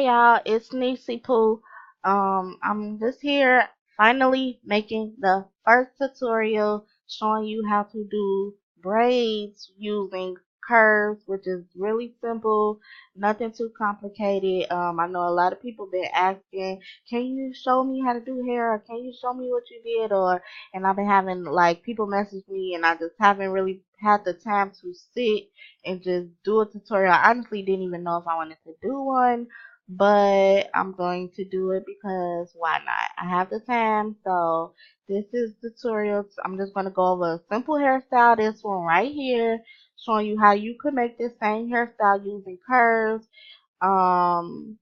y'all, it's Nisi Poo. I'm just here finally making the first tutorial showing you how to do braids using curves, which is really simple, nothing too complicated. I know a lot of people been asking, can you show me how to do hair, or can you show me what you did, or and I've been having like people message me, and I just haven't really had the time to sit and just do a tutorial. I honestly didn't even know if I wanted to do one, but I'm going to do it because why not? I have the time. So this is tutorial. I'm just going to go over a simple hairstyle. This one right here, showing you how you could make this same hairstyle using curves. Um,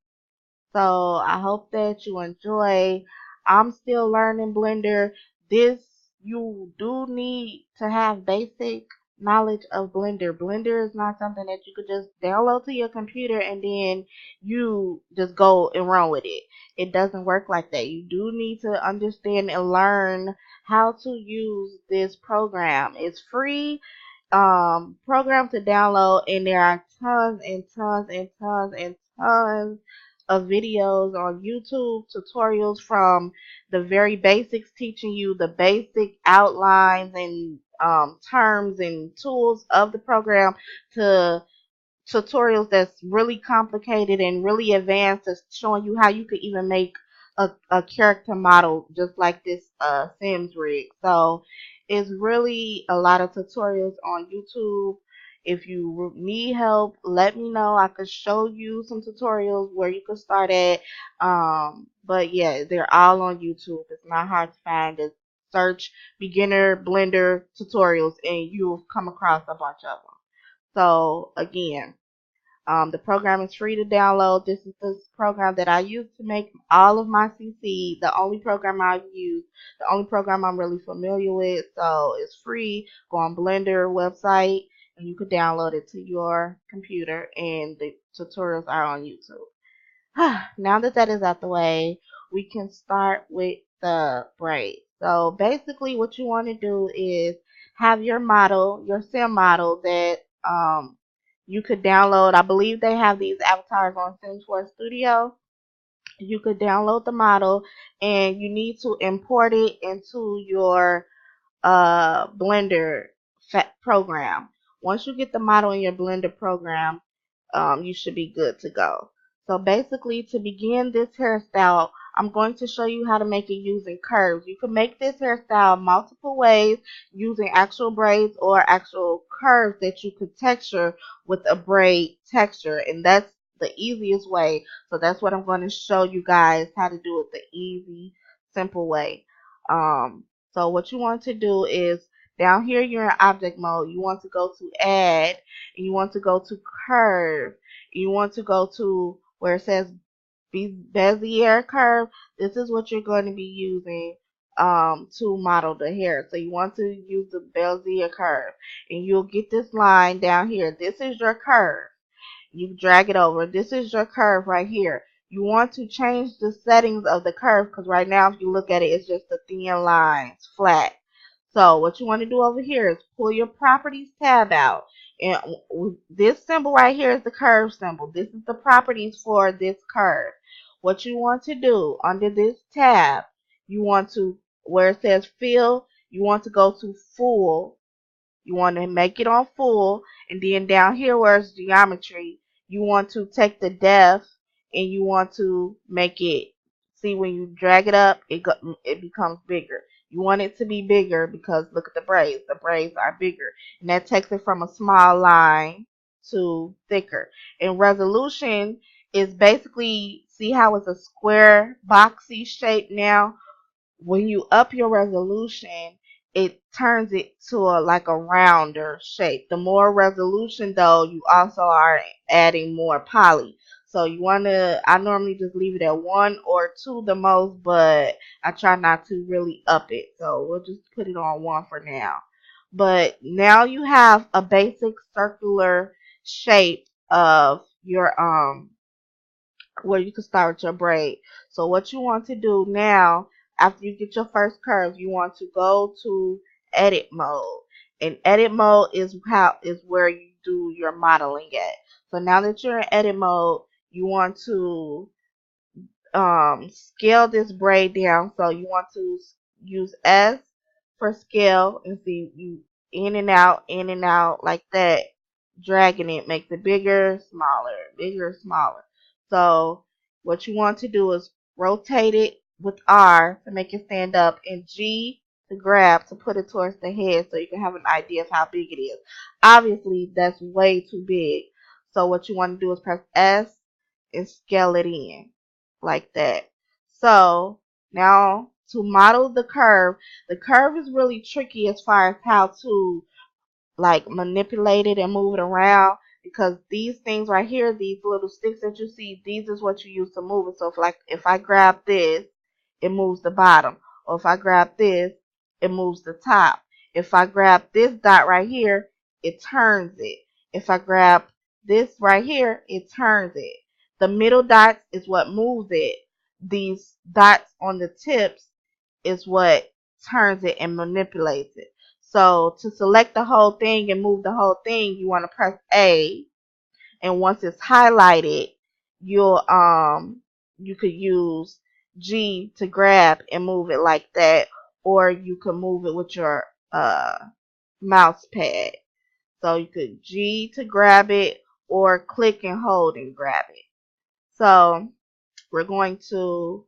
so I hope that you enjoy. I'm still learning Blender. This, you do need to have basic knowledge of Blender. Blender is not something that you could just download to your computer and then you just go and run with it. It doesn't work like that. You do need to understand and learn how to use this program. It's free program to download, and there are tons and tons and tons and tons of videos on YouTube, tutorials from the very basics, teaching you the basic outlines and terms and tools of the program, to tutorials that's really complicated and really advanced, that's showing you how you could even make a character model just like this Sims rig. So it's really a lot of tutorials on YouTube. If you need help, let me know. I could show you some tutorials where you could start at. But yeah, they're all on YouTube. It's not hard to find. Just search beginner Blender tutorials and you'll come across a bunch of them. So again, the program is free to download. This is the program that I use to make all of my CC. The only program I've used, the only program I'm really familiar with. So it's free. Go on Blender website and you could download it to your computer, and the tutorials are on YouTube. Now that that is out the way, we can start with the braid. So basically what you want to do is have your model, your sim model that you could download. I believe they have these avatars on Sims 4 Studio. You could download the model and you need to import it into your Blender program. Once you get the model in your Blender program, you should be good to go. So basically, to begin this hairstyle, I'm going to show you how to make it using curves. You can make this hairstyle multiple ways using actual braids or actual curves that you could texture with a braid texture, and that's the easiest way. So that's what I'm going to show you guys how to do it the easy, simple way. Um, so what you want to do is, down here you're in object mode. You want to go to add, and you want to go to curve. You want to go to where it says Bezier curve. This is what you're going to be using to model the hair. So you want to use the Bezier curve, and you'll get this line down here. This is your curve. You drag it over. This is your curve right here. You want to change the settings of the curve, because right now if you look at it, it's just a thin line. It's flat. So what you want to do over here is pull your properties tab out. And this symbol right here is the curve symbol. This is the properties for this curve. What you want to do under this tab, you want to, where it says fill, you want to go to full. You want to make it on full, and then down here where it's geometry, you want to take the depth and you want to make it, see, when you drag it up, it becomes bigger. You want it to be bigger because look at the braids. The braids are bigger, and that takes it from a small line to thicker. And resolution is basically, see how it's a square boxy shape now? When you up your resolution, it turns it to like a rounder shape. The more resolution though, you also are adding more poly. So you want to, I normally just leave it at 1 or 2 the most, but I try not to really up it. So we'll just put it on 1 for now. But now you have a basic circular shape of your where you can start with your braid. So what you want to do now, after you get your first curve, you want to go to edit mode. And edit mode is where you do your modeling at. So now that you're in edit mode, you want to scale this braid down. So you want to use S for scale, and see you in and out like that, dragging it makes it bigger, smaller, bigger, smaller. So what you want to do is rotate it with R to make it stand up, and G to grab to put it towards the head so you can have an idea of how big it is. Obviously that's way too big. So what you want to do is press S and scale it in like that. So now to model the curve is really tricky as far as how to like manipulate it and move it around, because these things right here, these little sticks that you see, these is what you use to move it. So if I grab this, it moves the bottom, or if I grab this, it moves the top. If I grab this dot right here, it turns it. If I grab this right here, it turns it. The middle dots is what moves it. These dots on the tips is what turns it and manipulates it. So to select the whole thing and move the whole thing, you want to press A, and once it's highlighted, you could use G to grab and move it like that, or you could move it with your mouse pad. So you could G to grab it, or click and hold and grab it. So we're going to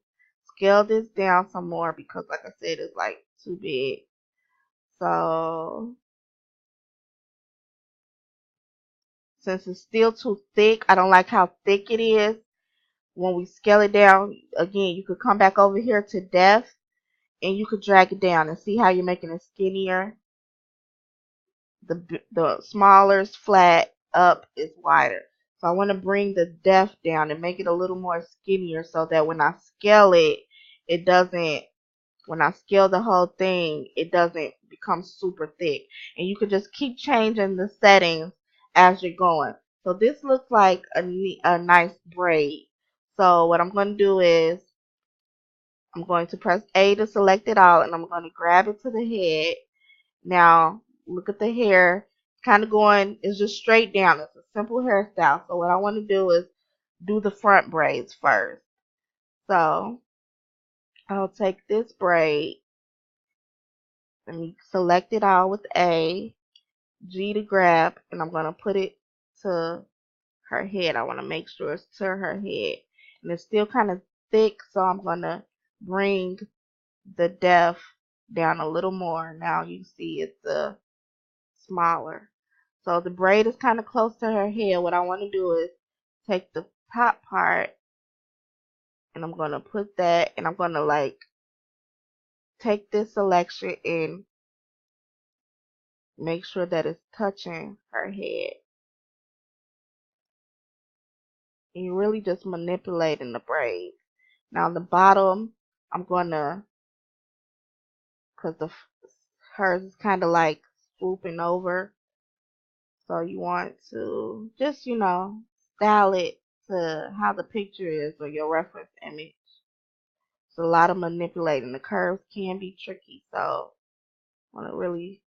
scale this down some more because like I said, it's like too big. So since it's still too thick, I don't like how thick it is. When we scale it down, again, you could come back over here to depth and you could drag it down and see how you're making it skinnier. The smaller is flat, up is wider. So I want to bring the depth down and make it a little more skinnier so that when I scale it, it doesn't, when I scale the whole thing, it doesn't become super thick. And you could just keep changing the settings as you're going. So this looks like a nice braid. So what I'm going to do is I'm going to press A to select it all, and I'm going to grab it to the head. Now look at the hair, kind of going, it's just straight down. It's a simple hairstyle. So what I want to do is do the front braids first. So I'll take this braid. Let me select it all with A, G to grab, and I'm going to put it to her head. I want to make sure it's to her head. And it's still kind of thick, so I'm going to bring the depth down a little more. Now you see it's smaller. So the braid is kind of close to her head. What I want to do is take the top part, and I'm going to put that, and I'm going to like take this selection and make sure that it's touching her head. And you're really just manipulating the braid. Now the bottom, I'm gonna, cause hers is kind of like swooping over, so you want to just style it to how the picture is or your reference image. It's a lot of manipulating. The curves can be tricky, so want to really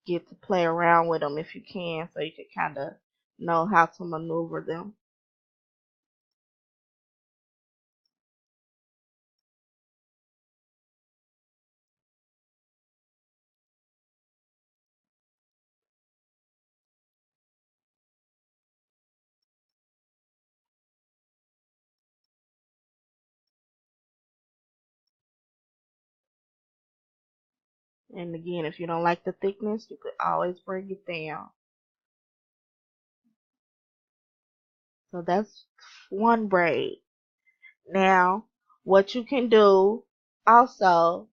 get to play around with them if you can, so you can kind of know how to maneuver them. And again, if you don't like the thickness, you could always bring it down. So that's one braid. Now, what you can do also,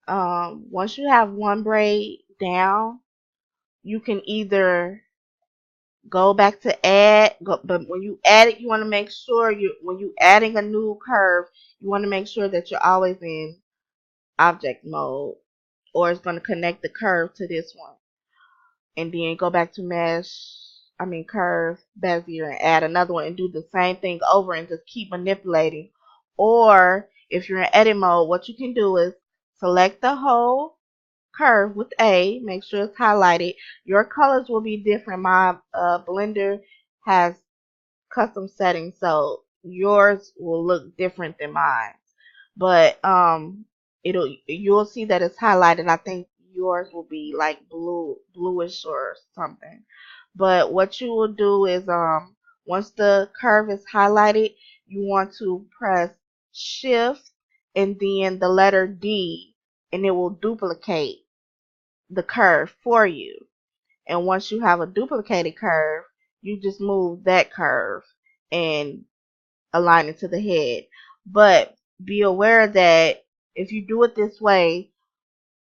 once you have one braid down, you can either go back to but when you add it, you want to make sure when you adding a new curve, you want to make sure that you're always in object mode, or it's going to connect the curve to this one. And then go back to curve, bezier, and add another one and do the same thing over and just keep manipulating. Or if you're in edit mode, what you can do is select the whole curve with A, make sure it's highlighted. Your colors will be different. My blender has custom settings, so yours will look different than mine. But you'll see that it's highlighted. I think yours will be like bluish or something. But what you will do is once the curve is highlighted, you want to press shift and then the letter D, and it will duplicate the curve for you. And once you have a duplicated curve, you just move that curve and align it to the head. But be aware that if you do it this way,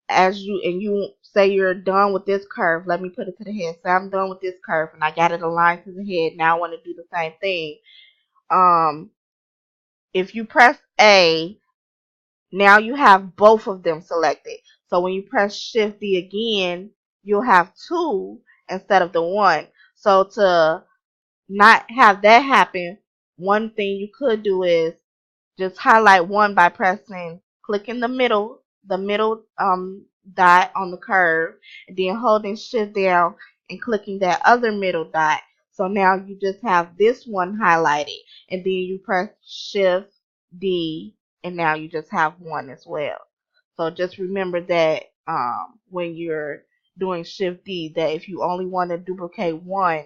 as you say you're done with this curve, let me put it to the head. Say I'm done with this curve and I got it aligned to the head. Now I want to do the same thing. Um, if you press A, now you have both of them selected. So when you press Shift D again, you'll have two instead of the one. So to not have that happen, one thing you could do is just highlight one by clicking the middle dot on the curve, and then holding shift down and clicking that other middle dot. So now you just have this one highlighted, and then you press shift D, and now you just have one as well. So just remember that when you're doing shift D, that if you only want to duplicate one,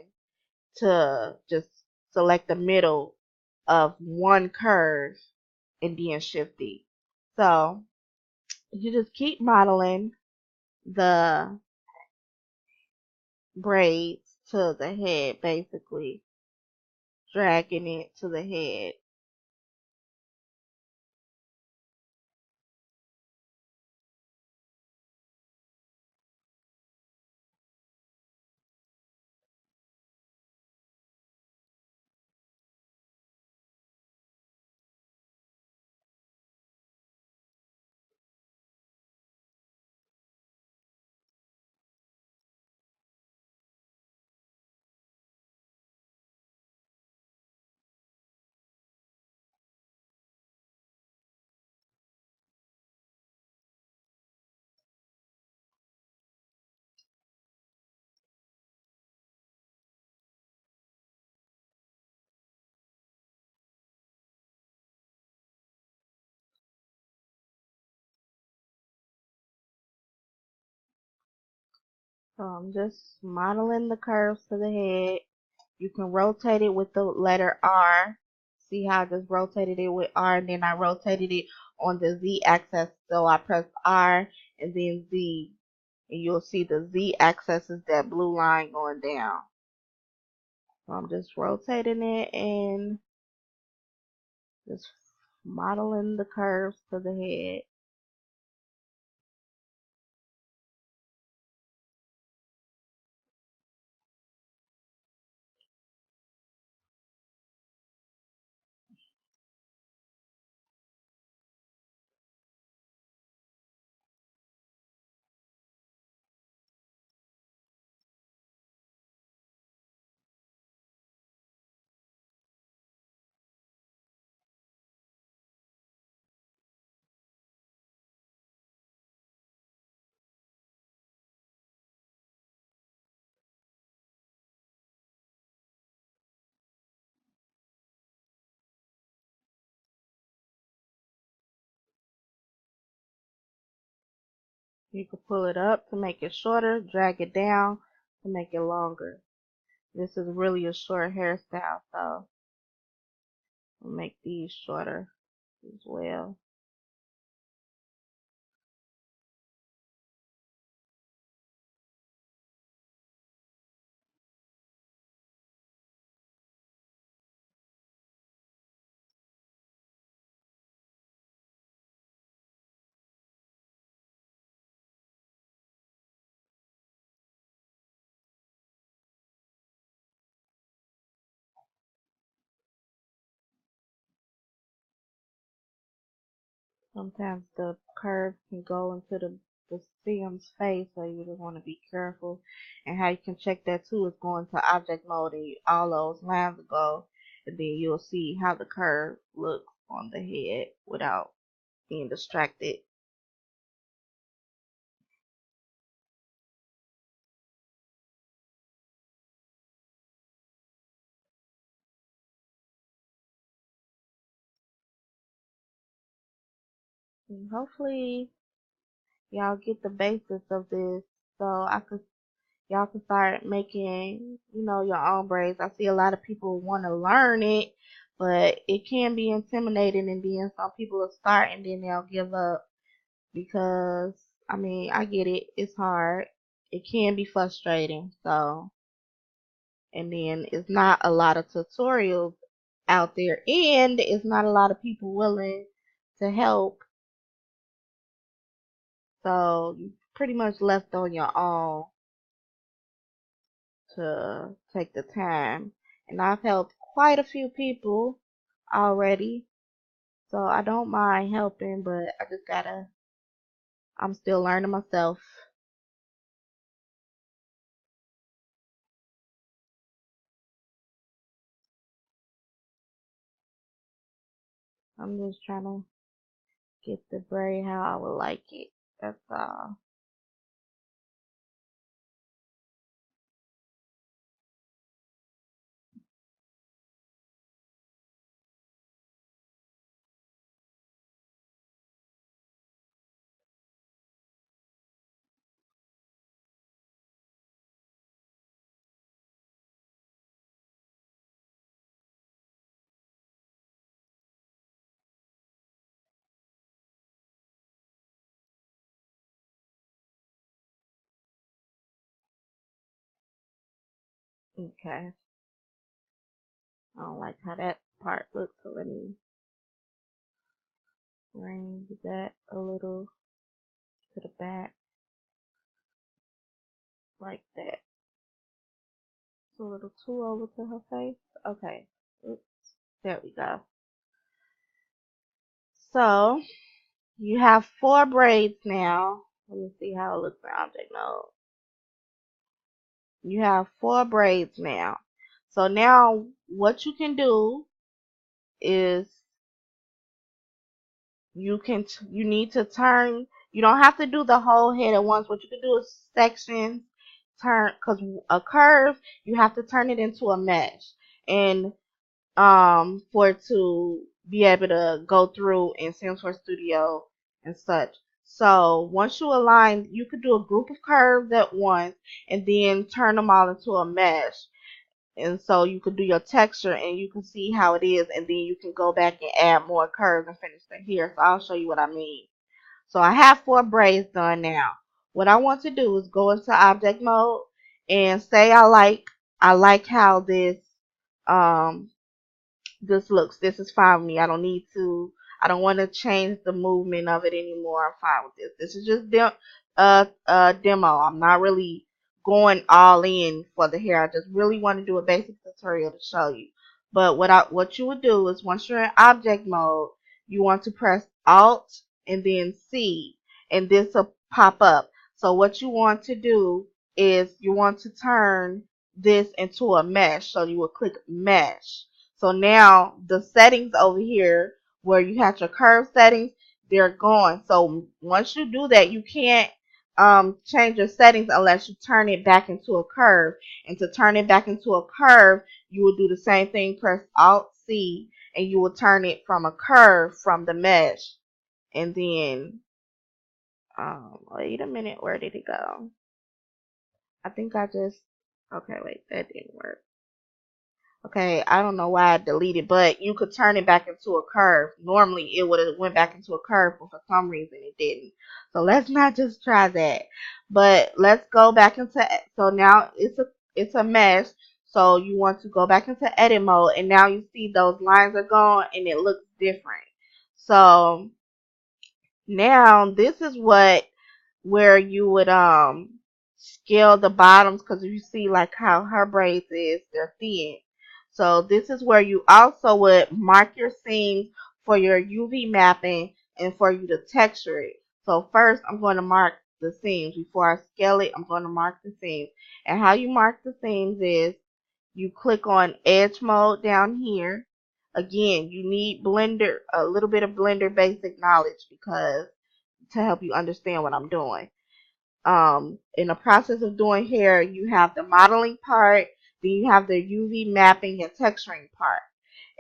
to just select the middle of one curve and then shift D. So you just keep modeling the braids to the head, basically dragging it to the head. So I'm just modeling the curves to the head. You can rotate it with the letter R. See how I just rotated it with R, and then I rotated it on the Z axis. So I press R and then Z, and you'll see the Z axis is that blue line going down. So I'm just rotating it and just modeling the curves to the head. You can pull it up to make it shorter, drag it down to make it longer. This is really a short hairstyle, so I'll make these shorter as well. Sometimes the curve can go into the stem's face, so you just want to be careful. And how you can check that too is going to object mode, and all those lines will go, and then you'll see how the curve looks on the head without being distracted. And hopefully y'all get the basis of this so I could y'all can start making, your own braids. I see a lot of people want to learn it, but it can be intimidating, and then some people will start and then they'll give up because, I mean, I get it. It's hard. It can be frustrating. So, and then it's not a lot of tutorials out there, and it's not a lot of people willing to help. So, you pretty much left on your own to take the time. And I've helped quite a few people already, so I don't mind helping, but I'm still learning myself. I'm just trying to get the braid how I would like it. That's all. Okay. I don't like how that part looks, so let me bring that a little to the back, like that. It's a little too over to her face. Okay. Oops. There we go. So, you have 4 braids now. Let me see how it looks in object mode. You have 4 braids now. So now what you can do is you need to turn, you don't have to do the whole head at once. What you can do is sections, turn, because a curve, you have to turn it into a mesh. And for it to be able to go through in Salesforce Studio and such. So once you align, you could do a group of curves at once and then turn them all into a mesh. And so you could do your texture and you can see how it is, and then you can go back and add more curves and finish it here. So I'll show you what I mean. So I have 4 braids done now. What I want to do is go into object mode and say I like how um this looks. This is fine with me. I don't want to change the movement of it anymore. I'm fine with this. This is just demo. I'm not really going all in for the hair. I just really want to do a basic tutorial to show you. But what you would do is once you're in object mode, you want to press Alt and then C, and this will pop up. So what you want to do is you want to turn this into a mesh. So you will click mesh. So now the settings over here where you had your curve settings, they're gone. So once you do that, you can't change your settings unless you turn it back into a curve. And to turn it back into a curve, you will do the same thing, press Alt C, and you will turn it from a curve from the mesh. And then, wait a minute, where did it go? I think okay, wait, that didn't work. Okay, I don't know why I deleted, but you could turn it back into a curve. Normally it would have went back into a curve, but for some reason it didn't. So let's not just try that. But let's go back into, so now it's a mesh. So you want to go back into edit mode, and now you see those lines are gone and it looks different. So now this is where you would scale the bottoms, because you see like how her braids is, they're thin. So this is where you also would mark your seams for your UV mapping and for you to texture it. So first I'm going to mark the seams. Before I scale it, I'm going to mark the seams. And how you mark the seams is you click on edge mode down here. Again, you need Blender, a little bit of Blender basic knowledge, because to help you understand what I'm doing. In the process of doing hair, you have the modeling part, then you have the UV mapping and texturing part.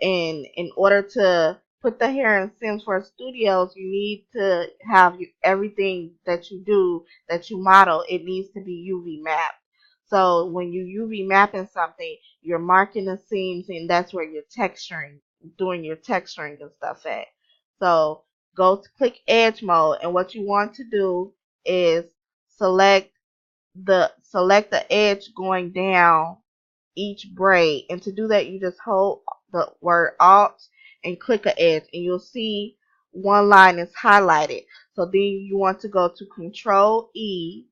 And in order to put the hair in Sims 4 Studios, you need to have everything that you do, that you model, it needs to be UV mapped. So when you UV mapping something, you're marking the seams, and that's where you're texturing, doing your texturing and stuff at. So go to click edge mode, and what you want to do is select the edge going down each braid, and to do that you just hold the word alt and click an edge, and you'll see one line is highlighted. So then you want to go to Control E,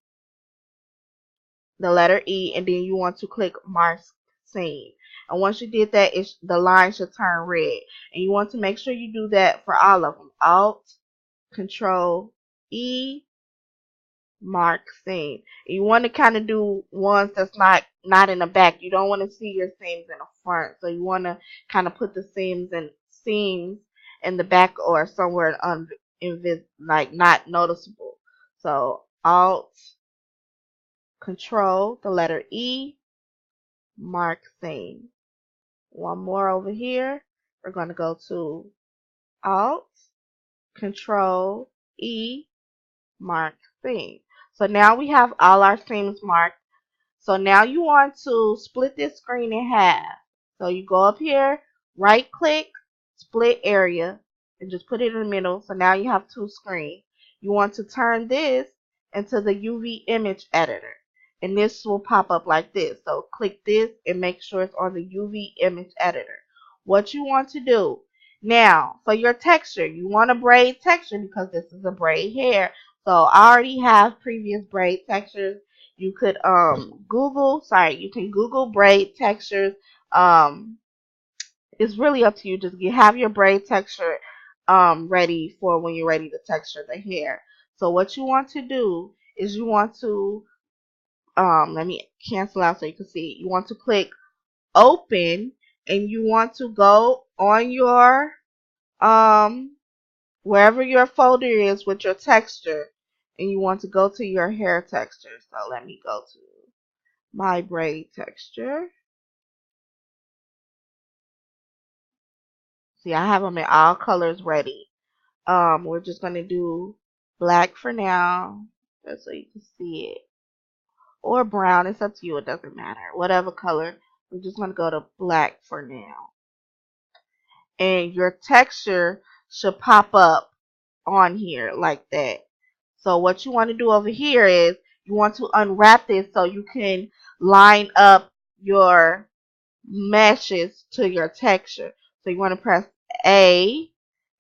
the letter E, and then you want to click Mark Seam. And once you did that, the line should turn red, and you want to make sure you do that for all of them. Alt, Control E, mark seam. You want to kind of do ones that's not in the back. You don't want to see your seams in the front, so you want to kind of put the seams in the back or somewhere like not noticeable. So Alt, Control, the letter E, mark seam. One more over here. We're going to go to Alt, Control, E, mark seam. So now we have all our seams marked. So now you want to split this screen in half. So you go up here, right click, split area, and just put it in the middle. So now you have two screens. You want to turn this into the UV image editor. And this will pop up like this. So click this and make sure it's on the UV image editor. What you want to do now for your texture, you want a braid texture because this is a braid hair. So I already have previous braid textures. You could you can Google braid textures. It's really up to you. Just have your braid texture ready for when you're ready to texture the hair. So what you want to do is you want to let me cancel out so you can see. You want to click open, and you want to go on your wherever your folder is with your texture, and you want to go to your hair texture. So let me go to my braid texture. See, I have them in all colors ready. We're just going to do black for now, just so you can see it. Or brown, it's up to you, it doesn't matter. Whatever color, we're just going to go to black for now. And your texture should pop up on here like that. So what you want to do over here is you want to unwrap this so you can line up your meshes to your texture. So you want to press A,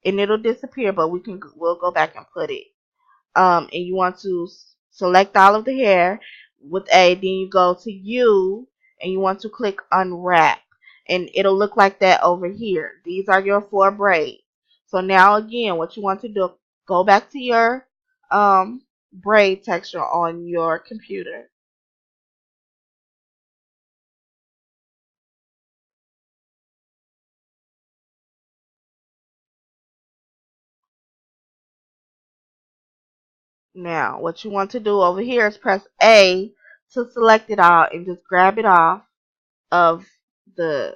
and it'll disappear, but we'll go back and put it. And you want to select all of the hair with A, then you go to U, and you want to click unwrap, and it'll look like that over here. These are your 4 braids. So now again, what you want to do, go back to your braid texture on your computer. Now, what you want to do over here is press A to select it all and just grab it off of the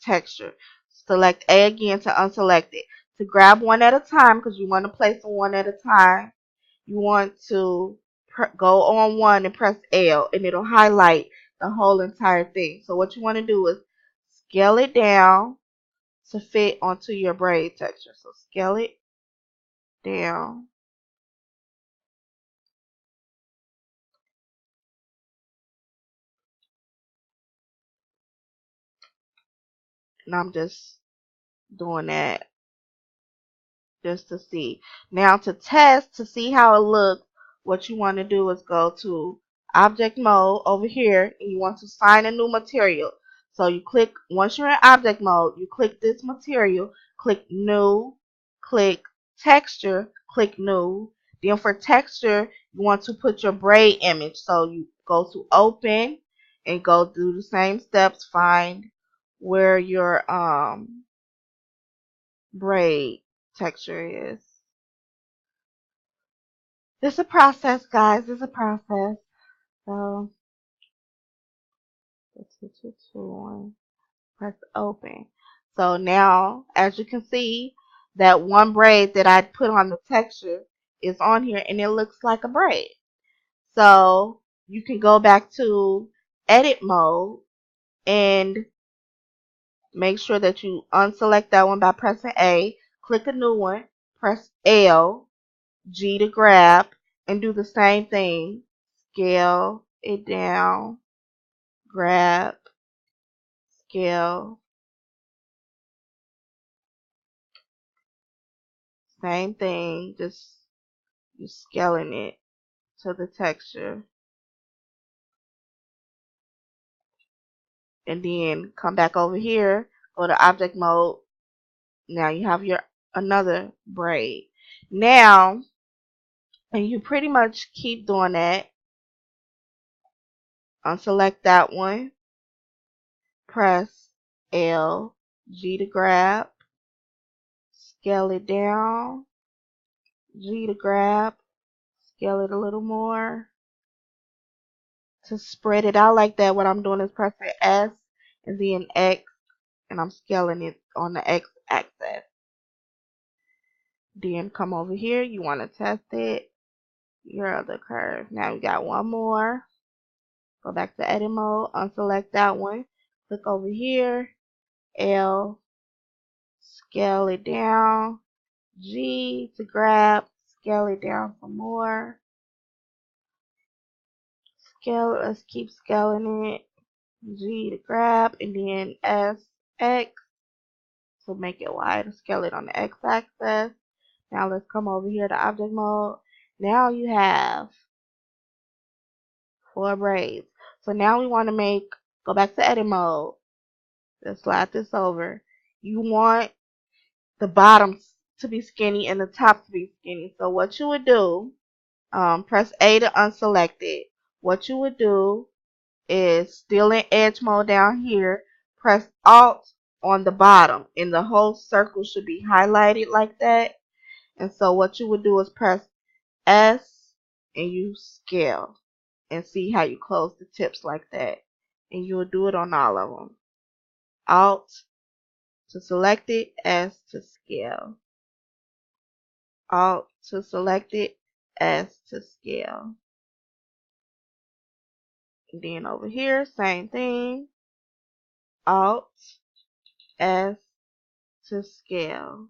texture. Select A again to unselect it. To grab one at a time, because you want to place them one at a time, you want to go on one and press L, and it'll highlight the whole entire thing. So what you want to do is scale it down to fit onto your braid texture. So scale it down. And I'm just doing that just to see. Now to test, to see how it looks, what you want to do is go to object mode over here, and you want to find a new material. So you click, once you're in object mode, you click this material, click new, click texture, click new. Then for texture, you want to put your braid image. So you go to open and go through the same steps, find where your braid texture is. It's a process, guys. It's a process. So, press open. So now, as you can see, that one braid that I put on the texture is on here and it looks like a braid. So you can go back to edit mode and make sure that you unselect that one by pressing A, click a new one, press L, G to grab, and do the same thing. Scale it down, grab, scale, same thing, just you scaling it to the texture. And then come back over here, go to object mode. Now you have your another braid. Now, and you pretty much keep doing that. Unselect that one, press L, G to grab, scale it down, G to grab, scale it a little more. To spread it out like that, what I'm doing is pressing S and then X, and I'm scaling it on the X axis. Then come over here, you want to test it, your other curve. Now we got one more. Go back to edit mode, unselect that one, click over here, L, scale it down, G to grab, scale it down some more. Scale, let's keep scaling it. G to grab, and then S, X to make it wide. Scale it on the X axis. Now let's come over here to object mode. Now you have 4 braids. So now we want to go back to edit mode. Let's slide this over. You want the bottoms to be skinny and the top to be skinny. So what you would do, press A to unselect it. What you would do is still in edge mode down here, press Alt on the bottom, and the whole circle should be highlighted like that. And so what you would do is press S and you scale and see how you close the tips like that. And you will do it on all of them. Alt to select it, S to scale. Alt to select it, S to scale. And then over here, same thing. Alt, S to scale.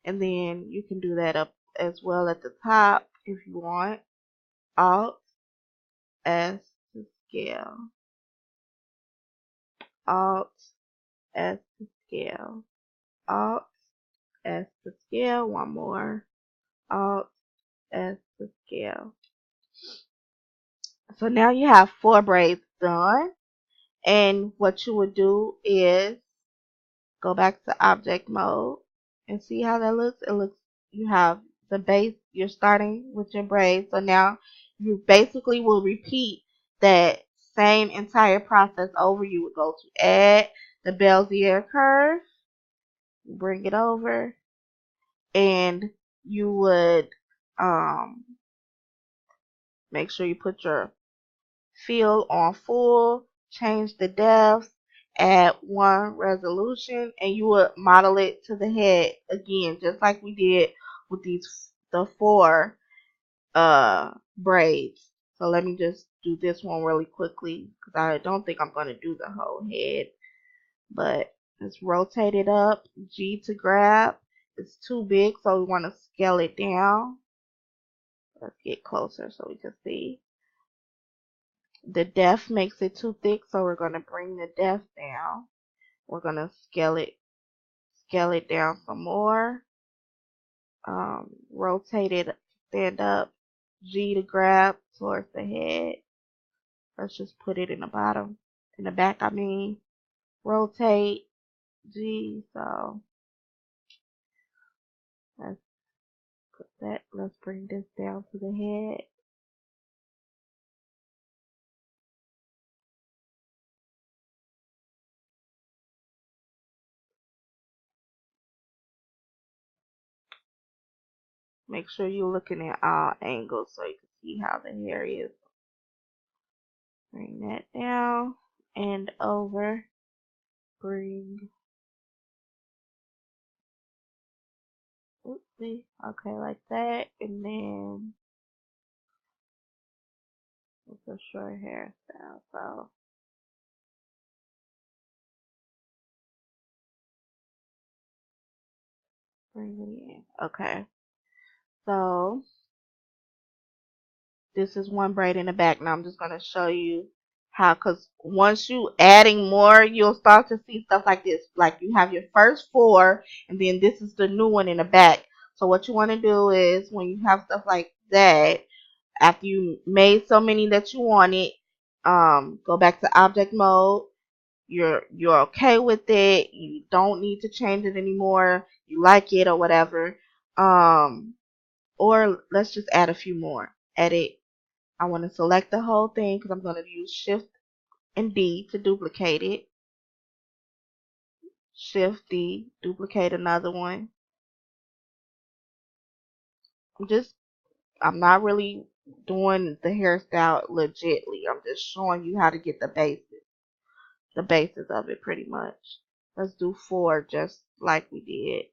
And then you can do that up as well at the top if you want. Alt, S to scale. Alt, S to scale. Alt, S to scale. One more. Alt, S to scale. So now you have 4 braids done. And what you would do is go back to object mode and see how that looks. It looks, you have the base, you're starting with your braids. So now you basically will repeat that same entire process over. You would go to add the Bezier curve, bring it over, and you would make sure you put your fill on full, change the depth, add 1 resolution, and you would model it to the head again, just like we did with the 4 braids. So let me just do this one really quickly because I don't think I'm going to do the whole head. But let's rotate it up. G to grab. It's too big, so we want to scale it down. Let's get closer so we can see. The depth makes it too thick, so we're going to bring the depth down. We're going to scale it down some more. Rotate it, stand up. G to grab towards the head. Let's just put it in the bottom, in the back, I mean. Rotate, G, so let's put that, let's bring this down to the head. Make sure you're looking at all angles so you can see how the hair is. Bring that down and over. Bring Oopsie. Okay, like that. And then it's a short hairstyle. So bring it in. Okay. So this is one braid in the back. Now I'm just going to show you how, because once you adding more, you'll start to see stuff like this. Like you have your first four, and then this is the new one in the back. So what you want to do is when you have stuff like that, after you made so many that you wanted, go back to object mode. You're okay with it. You don't need to change it anymore. You like it or whatever. Or let's just add a few more. Edit. I want to select the whole thing because I'm going to use Shift and D to duplicate it. Shift D, duplicate another one. I'm not really doing the hairstyle legitly. I'm just showing you how to get the basis of it pretty much. Let's do 4 just like we did.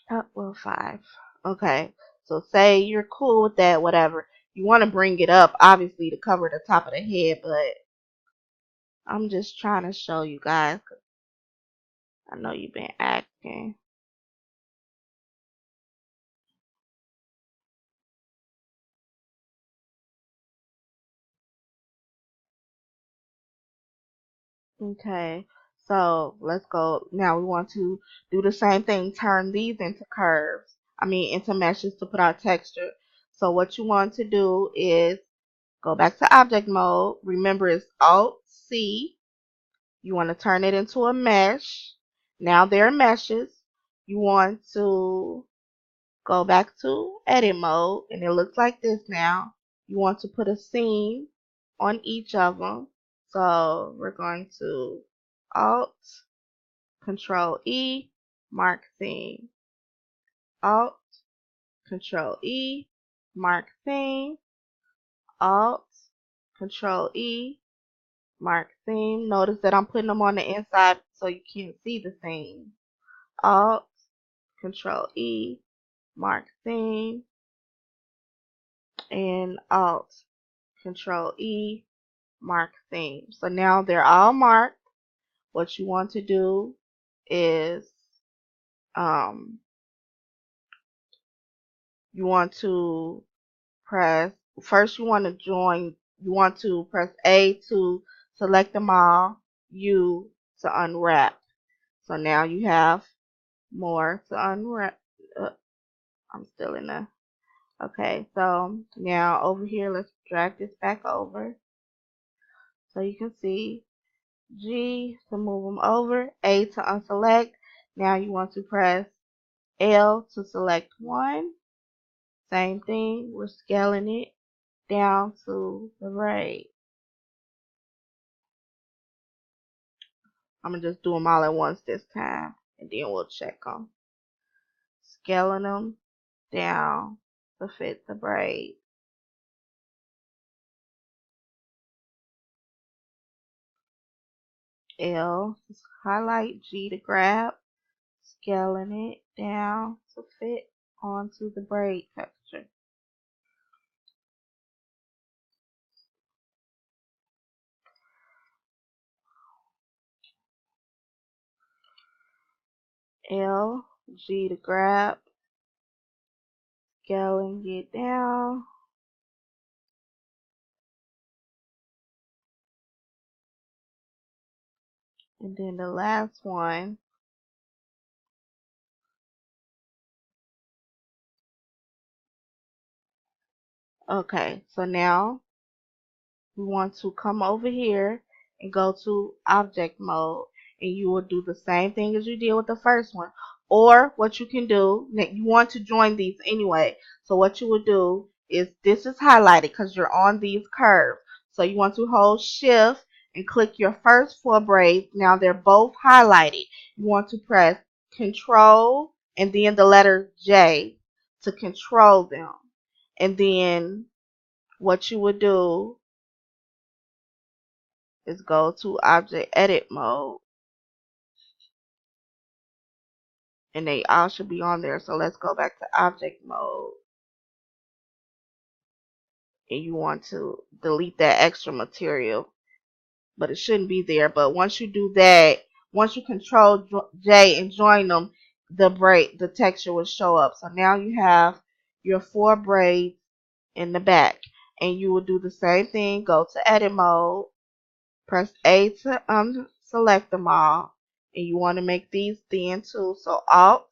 Oh, well, 5. Okay. So say you're cool with that, whatever. You want to bring it up, obviously, to cover the top of the head, but I'm just trying to show you guys. I know you've been asking. Okay, so let's go. Now we want to do the same thing, turn these into curves. I mean, into meshes to put our texture. So what you want to do is go back to object mode. Remember, it's Alt C. You want to turn it into a mesh. Now they're meshes. You want to go back to edit mode, and it looks like this now. You want to put a seam on each of them. So we're going to Alt, Control E, mark seam. Alt, Control E, mark seam. Alt, Control E, mark seam. Notice that I'm putting them on the inside so you can't see the seam. Alt, Control E, mark seam, and Alt, Control E, mark seam. So now they're all marked. What you want to do is um, you want to press, first you want to join, you want to press A to select them all, U to unwrap. So now you have more to unwrap. I'm still in the, okay, so now over here, let's drag this back over so you can see. G to move them over, A to unselect. Now you want to press L to select one. Same thing, we're scaling it down to the braid. I'm going to just do them all at once this time, and then we'll check them. Scaling them down to fit the braid. L to highlight, G to grab, scaling it down to fit onto the braid texture. L, G to grab, scaling it down. And then the last one, okay, so now we want to come over here and go to object mode, and you will do the same thing as you did with the first one. Or what you can do, you want to join these anyway, so what you will do is, this is highlighted because you're on these curves, so you want to hold shift and click your first 4 braids. Now they're both highlighted. You want to press control and then the letter J to control them, and then what you would do is go to object edit mode, and they all should be on there. So let's go back to object mode, and you want to delete that extra material, but it shouldn't be there. But once you do that, once you control J and join them, the texture will show up. So now you have your 4 braids in the back, and you will do the same thing. Go to edit mode, press A to select them all, and you want to make these thin too. So Alt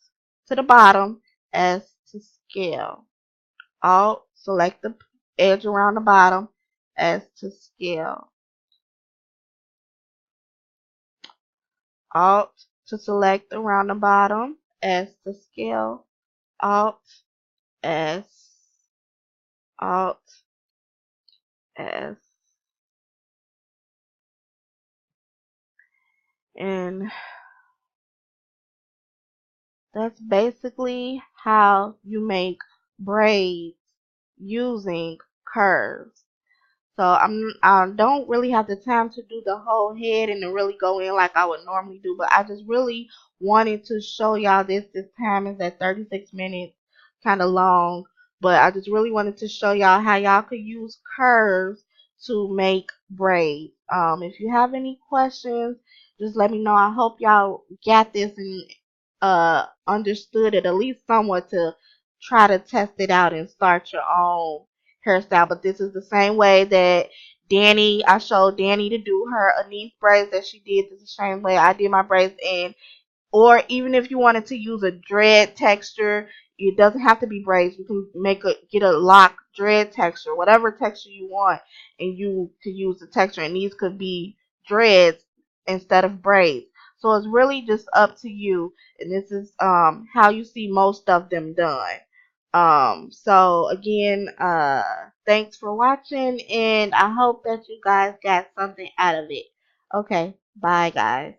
to the bottom, S to scale. Alt, select the edge around the bottom, S to scale. Alt to select around the bottom, S to scale. Alt, S, Alt, S. And that's basically how you make braids using curves. So I don't really have the time to do the whole head and to really go in like I would normally do, but I just really wanted to show y'all this. This time is at 36 minutes, kind of long, but I just really wanted to show y'all how y'all could use curves to make braids. If you have any questions, just let me know. I hope y'all got this and understood it at least somewhat to try to test it out and start your own hairstyle. But this is the same way that I showed Danny to do her Anise braids that she did. This is the same way I did my braids. And or even if you wanted to use a dread texture, it doesn't have to be braids. You can get a lock dread texture, whatever texture you want, and you could use the texture. And these could be dreads instead of braids. So it's really just up to you. And this is how you see most of them done. So again, thanks for watching, and I hope that you guys got something out of it. Okay, bye guys.